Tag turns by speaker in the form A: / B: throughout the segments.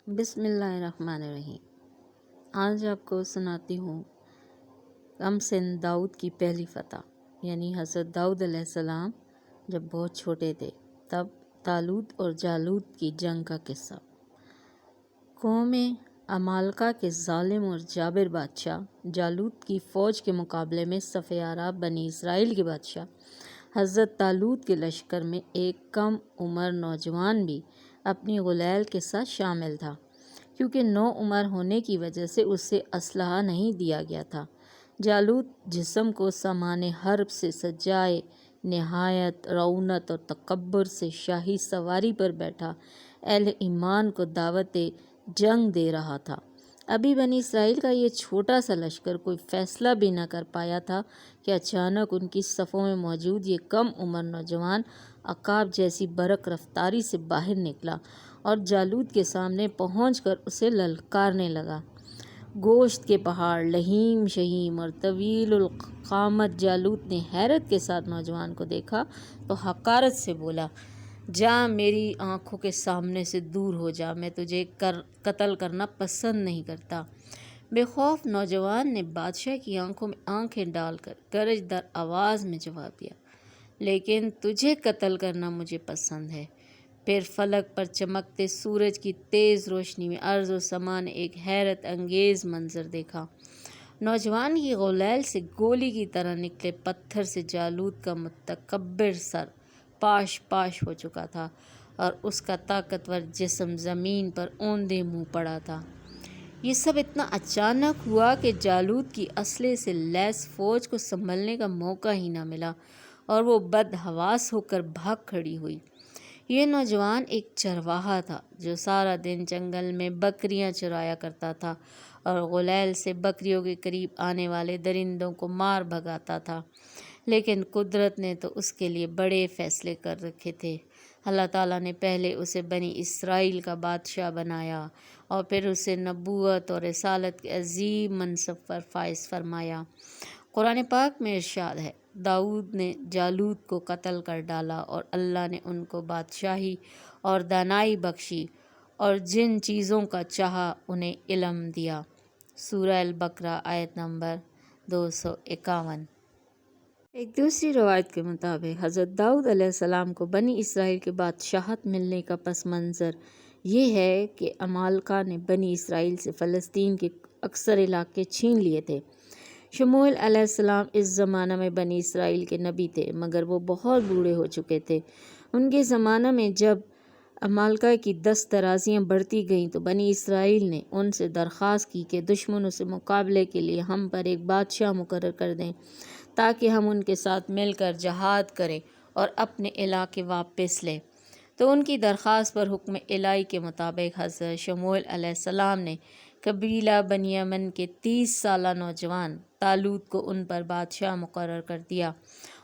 A: بسم اللہ الرحمن الرحیم۔ آج آپ کو سناتی ہوں کم سن داؤد کی پہلی فتح، یعنی حضرت داؤد علیہ السلام جب بہت چھوٹے تھے تب طالوت اور جالوت کی جنگ کا قصہ۔ قوم عمالقہ کے ظالم اور جابر بادشاہ جالوت کی فوج کے مقابلے میں صف آرا بنی اسرائیل کے بادشاہ حضرت طالوت کے لشکر میں ایک کم عمر نوجوان بھی اپنی غلیل کے ساتھ شامل تھا، کیونکہ نو عمر ہونے کی وجہ سے اسے اسلحہ نہیں دیا گیا تھا۔ جالوت جسم کو سامان حرب سے سجائے نہایت رعونت اور تکبر سے شاہی سواری پر بیٹھا اہل ایمان کو دعوت جنگ دے رہا تھا۔ ابھی بنی اسرائیل کا یہ چھوٹا سا لشکر کوئی فیصلہ بھی نہ کر پایا تھا کہ اچانک ان کی صفوں میں موجود یہ کم عمر نوجوان عقاب جیسی برق رفتاری سے باہر نکلا اور جالوت کے سامنے پہنچ کر اسے للکارنے لگا۔ گوشت کے پہاڑ، لہیم شہیم اور طویل القامت جالوت نے حیرت کے ساتھ نوجوان کو دیکھا تو حقارت سے بولا، جا، میری آنکھوں کے سامنے سے دور ہو جا، میں تجھے قتل کرنا پسند نہیں کرتا۔ بے خوف نوجوان نے بادشاہ کی آنکھوں میں آنکھیں ڈال کر گرج در آواز میں جواب دیا، لیکن تجھے قتل کرنا مجھے پسند ہے۔ پھر فلک پر چمکتے سورج کی تیز روشنی میں ارض و سما نے ایک حیرت انگیز منظر دیکھا۔ نوجوان کی غلیل سے گولی کی طرح نکلے پتھر سے جالوت کا متکبر سر پاش پاش ہو چکا تھا اور اس کا طاقتور جسم زمین پر اوندے منہ پڑا تھا۔ یہ سب اتنا اچانک ہوا کہ جالوت کی اسلحے سے لیس فوج کو سنبھلنے کا موقع ہی نہ ملا اور وہ بدحواس ہو کر بھاگ کھڑی ہوئی۔ یہ نوجوان ایک چرواہا تھا جو سارا دن جنگل میں بکریاں چرایا کرتا تھا اور غلیل سے بکریوں کے قریب آنے والے درندوں کو مار بھگاتا تھا، لیکن قدرت نے تو اس کے لیے بڑے فیصلے کر رکھے تھے۔ اللہ تعالیٰ نے پہلے اسے بنی اسرائیل کا بادشاہ بنایا اور پھر اسے نبوت اور رسالت کے عظیم منصب پر فائز فرمایا۔ قرآن پاک میں ارشاد ہے، داؤد نے جالوت کو قتل کر ڈالا اور اللہ نے ان کو بادشاہی اور دانائی بخشی اور جن چیزوں کا چاہا انہیں علم دیا۔ سورہ البقرہ آیت نمبر 251۔ ایک دوسری روایت کے مطابق حضرت داؤد علیہ السلام کو بنی اسرائیل کے بادشاہت ملنے کا پس منظر یہ ہے کہ عمالقہ نے بنی اسرائیل سے فلسطین کے اکثر علاقے چھین لیے تھے۔ شموئیل علیہ السلام اس زمانہ میں بنی اسرائیل کے نبی تھے، مگر وہ بہت بوڑھے ہو چکے تھے۔ ان کے زمانہ میں جب عمالقہ کی دست درازیاں بڑھتی گئیں تو بنی اسرائیل نے ان سے درخواست کی کہ دشمنوں سے مقابلے کے لیے ہم پر ایک بادشاہ مقرر کر دیں تاکہ ہم ان کے ساتھ مل کر جہاد کریں اور اپنے علاقے واپس لیں۔ تو ان کی درخواست پر حکم الہی کے مطابق حضرت شموئیل علیہ السلام نے قبیلہ بنیامین کے 30 سالہ نوجوان طالوت کو ان پر بادشاہ مقرر کر دیا،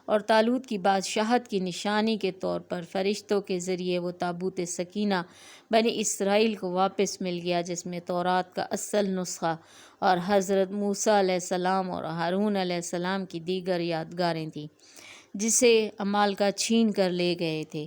A: اور طالوت کی بادشاہت کی نشانی کے طور پر فرشتوں کے ذریعے وہ تابوت سکینہ بنی اسرائیل کو واپس مل گیا، جس میں تورات کا اصل نسخہ اور حضرت موسیٰ علیہ السلام اور ہارون علیہ السلام کی دیگر یادگاریں تھیں، جسے عمالقہ چھین کر لے گئے تھے۔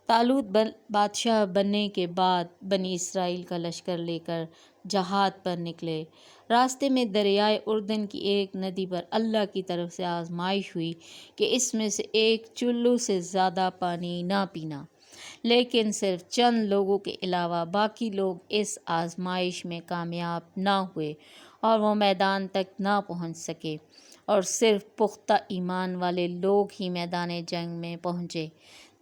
A: طالوت بادشاہ بننے کے بعد بنی اسرائیل کا لشکر لے کر جہاد پر نکلے۔ راستے میں دریائے اردن کی ایک ندی پر اللہ کی طرف سے آزمائش ہوئی کہ اس میں سے ایک چلو سے زیادہ پانی نہ پینا، لیکن صرف چند لوگوں کے علاوہ باقی لوگ اس آزمائش میں کامیاب نہ ہوئے اور وہ میدان تک نہ پہنچ سکے، اور صرف پختہ ایمان والے لوگ ہی میدان جنگ میں پہنچے۔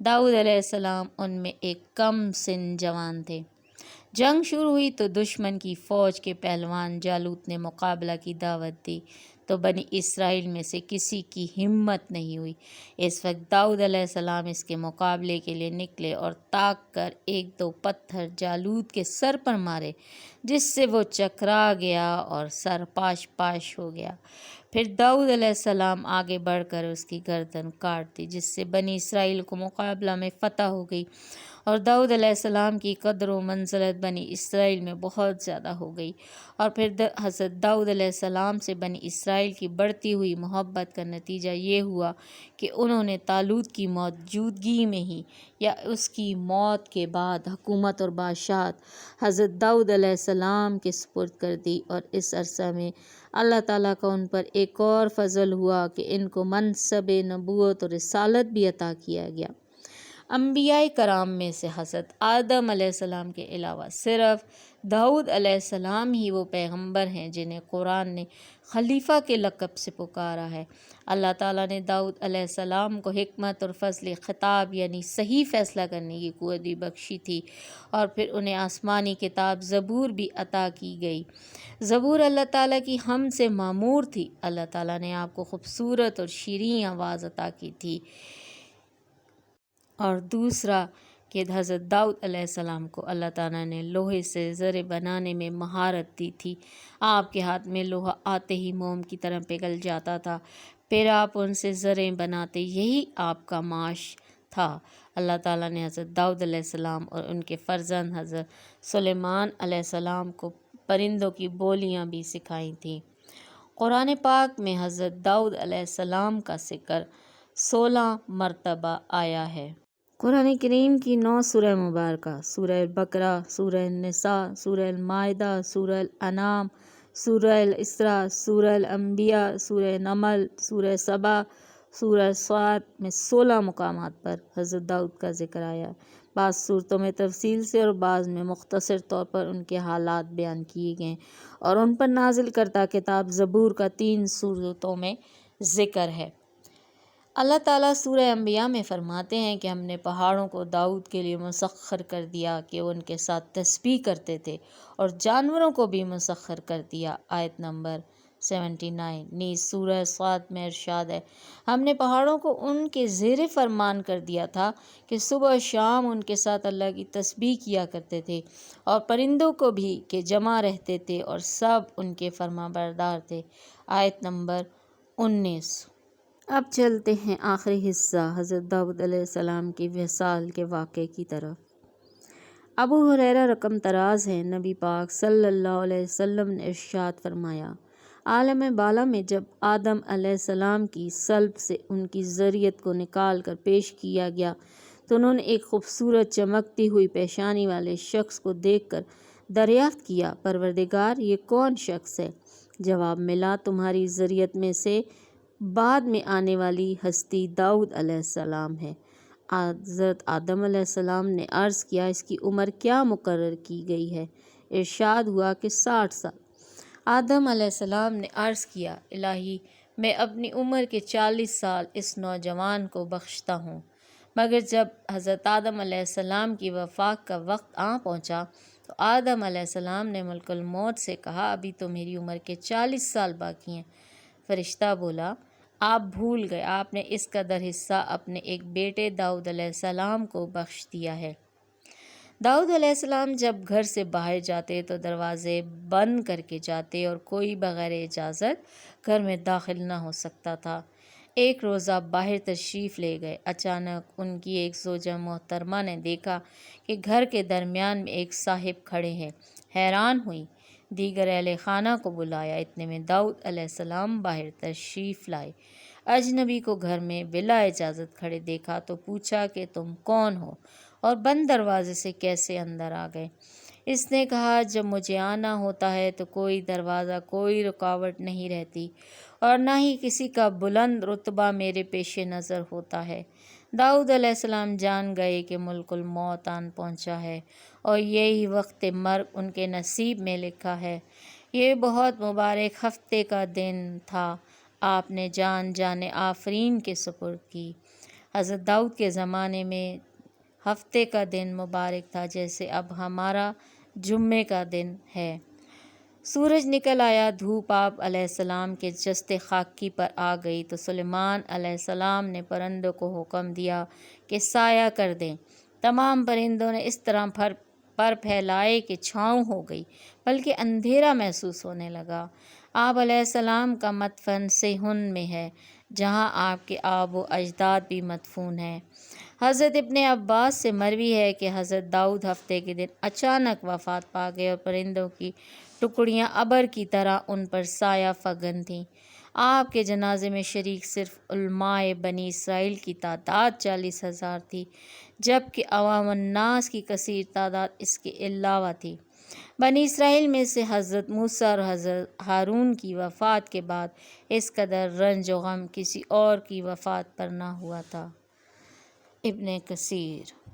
A: داؤد علیہ السلام ان میں ایک کم سن جوان تھے۔ جنگ شروع ہوئی تو دشمن کی فوج کے پہلوان جالوت نے مقابلہ کی دعوت دی تو بنی اسرائیل میں سے کسی کی ہمت نہیں ہوئی۔ اس وقت داؤد علیہ السلام اس کے مقابلے کے لیے نکلے اور تاک کر ایک دو پتھر جالوت کے سر پر مارے، جس سے وہ چکرا گیا اور سر پاش پاش ہو گیا۔ پھر داؤد علیہ السلام آگے بڑھ کر اس کی گردن کاٹ دی، جس سے بنی اسرائیل کو مقابلہ میں فتح ہو گئی اور داؤد علیہ السلام کی قدر و منزلت بنی اسرائیل میں بہت زیادہ ہو گئی، اور پھر حضرت داؤد علیہ السلام سے بنی اسرائیل کی بڑھتی ہوئی محبت کا نتیجہ یہ ہوا کہ انہوں نے طالوت کی موجودگی میں ہی یا اس کی موت کے بعد حکومت اور بادشاہت حضرت داؤد علیہ السلام کے سپرد کر دی، اور اس عرصہ میں اللہ تعالیٰ کا ان پر ایک اور فضل ہوا کہ ان کو منصب نبوت اور رسالت بھی عطا کیا گیا۔ انبیاء کرام میں سے حضرت آدم علیہ السلام کے علاوہ صرف داؤد علیہ السلام ہی وہ پیغمبر ہیں جنہیں قرآن نے خلیفہ کے لقب سے پکارا ہے۔ اللہ تعالیٰ نے داؤد علیہ السلام کو حکمت اور فضل خطاب یعنی صحیح فیصلہ کرنے کی قوت بھی بخشی تھی، اور پھر انہیں آسمانی کتاب زبور بھی عطا کی گئی۔ زبور اللہ تعالیٰ کی حمد سے معمور تھی۔ اللہ تعالیٰ نے آپ کو خوبصورت اور شیریں آواز عطا کی تھی، اور دوسرا کہ حضرت داؤد علیہ السلام کو اللہ تعالیٰ نے لوہے سے زریں بنانے میں مہارت دی تھی۔ آپ کے ہاتھ میں لوہا آتے ہی موم کی طرح پگھل جاتا تھا، پھر آپ ان سے زریں بناتے، یہی آپ کا معاش تھا۔ اللہ تعالیٰ نے حضرت داؤد علیہ السلام اور ان کے فرزند حضرت سلیمان علیہ السلام کو پرندوں کی بولیاں بھی سکھائی تھیں۔ قرآن پاک میں حضرت داؤد علیہ السلام کا ذکر 16 مرتبہ آیا ہے۔ قرآن کریم کی 9 سورہ مبارکہ، سورہ البقرہ، سورہ النساء، سورہ المائدہ، سورہ الانعام، سورہ الاسراء، سورہ الانبیاء، سورہ نمل، سورہ سبا، سورہ صاد میں 16 مقامات پر حضرت داؤد کا ذکر آیا۔ بعض صورتوں میں تفصیل سے اور بعض میں مختصر طور پر ان کے حالات بیان کیے گئے، اور ان پر نازل کردہ کتاب زبور کا 3 صورتوں میں ذکر ہے۔ اللہ تعالیٰ سورہ انبیاء میں فرماتے ہیں کہ ہم نے پہاڑوں کو داؤد کے لیے مسخر کر دیا کہ وہ ان کے ساتھ تسبیح کرتے تھے، اور جانوروں کو بھی مسخر کر دیا۔ آیت نمبر 79۔ نیز سورہ صاد میں ارشاد ہے، ہم نے پہاڑوں کو ان کے زیر فرمان کر دیا تھا کہ صبح و شام ان کے ساتھ اللہ کی تسبیح کیا کرتے تھے، اور پرندوں کو بھی کہ جمع رہتے تھے اور سب ان کے فرما بردار تھے۔ آیت نمبر 19۔ اب چلتے ہیں آخری حصہ حضرت داؤد علیہ السلام کی وصال کے واقعے کی طرف۔ ابو ہریرہ رقم طراز ہے، نبی پاک صلی اللہ علیہ وسلم نے ارشاد فرمایا، عالم بالا میں جب آدم علیہ السلام کی صلب سے ان کی ذریت کو نکال کر پیش کیا گیا تو انہوں نے ایک خوبصورت چمکتی ہوئی پیشانی والے شخص کو دیکھ کر دریافت کیا، پروردگار یہ کون شخص ہے؟ جواب ملا، تمہاری ذریت میں سے بعد میں آنے والی ہستی داؤد علیہ السلام ہے۔ حضرت آدم علیہ السلام نے عرض کیا، اس کی عمر کیا مقرر کی گئی ہے؟ ارشاد ہوا کہ 60 سال۔ آدم علیہ السلام نے عرض کیا، الہی میں اپنی عمر کے 40 سال اس نوجوان کو بخشتا ہوں۔ مگر جب حضرت آدم علیہ السلام کی وفات کا وقت آ پہنچا تو آدم علیہ السلام نے ملک الموت سے کہا، ابھی تو میری عمر کے 40 سال باقی ہیں۔ فرشتہ بولا، آپ بھول گئے، آپ نے اس قدر حصہ اپنے ایک بیٹے داؤد علیہ السلام کو بخش دیا ہے۔ داؤد علیہ السلام جب گھر سے باہر جاتے تو دروازے بند کر کے جاتے، اور کوئی بغیر اجازت گھر میں داخل نہ ہو سکتا تھا۔ ایک روزہ باہر تشریف لے گئے، اچانک ان کی ایک زوجہ محترمہ نے دیکھا کہ گھر کے درمیان میں ایک صاحب کھڑے ہیں، حیران ہوئی، دیگر اہل خانہ کو بلایا، اتنے میں داؤد علیہ السلام باہر تشریف لائے۔ اجنبی کو گھر میں بلا اجازت کھڑے دیکھا تو پوچھا کہ تم کون ہو اور بند دروازے سے کیسے اندر آ گئے؟ اس نے کہا، جب مجھے آنا ہوتا ہے تو کوئی دروازہ، کوئی رکاوٹ نہیں رہتی، اور نہ ہی کسی کا بلند رتبہ میرے پیش نظر ہوتا ہے۔ داؤد علیہ السلام جان گئے کہ ملک الموت آن پہنچا ہے، اور یہی وقت مرگ ان کے نصیب میں لکھا ہے۔ یہ بہت مبارک ہفتے کا دن تھا، آپ نے جان جانے آفرین کے سپرد کی۔ حضرت داؤد کے زمانے میں ہفتے کا دن مبارک تھا، جیسے اب ہمارا جمعے کا دن ہے۔ سورج نکل آیا، دھوپ آپ علیہ السلام کے جسد خاکی پر آ گئی تو سلیمان علیہ السلام نے پرندوں کو حکم دیا کہ سایہ کر دیں۔ تمام پرندوں نے اس طرح پر پھیلائے کہ چھاؤں ہو گئی، بلکہ اندھیرا محسوس ہونے لگا۔ آپ علیہ السلام کا مدفن صیہون میں ہے، جہاں آپ کے آب و اجداد بھی مدفون ہیں۔ حضرت ابن عباس سے مروی ہے کہ حضرت داؤد ہفتے کے دن اچانک وفات پا گئے اور پرندوں کی ٹکڑیاں ابر کی طرح ان پر سایہ فگن تھیں۔ آپ کے جنازے میں شریک صرف علماء بنی اسرائیل کی تعداد 40,000 تھی، جبکہ عوام الناس کی کثیر تعداد اس کے علاوہ تھی۔ بنی اسرائیل میں سے حضرت موسیٰ اور حضرت ہارون کی وفات کے بعد اس قدر رنج و غم کسی اور کی وفات پر نہ ہوا تھا۔ ابن کثیر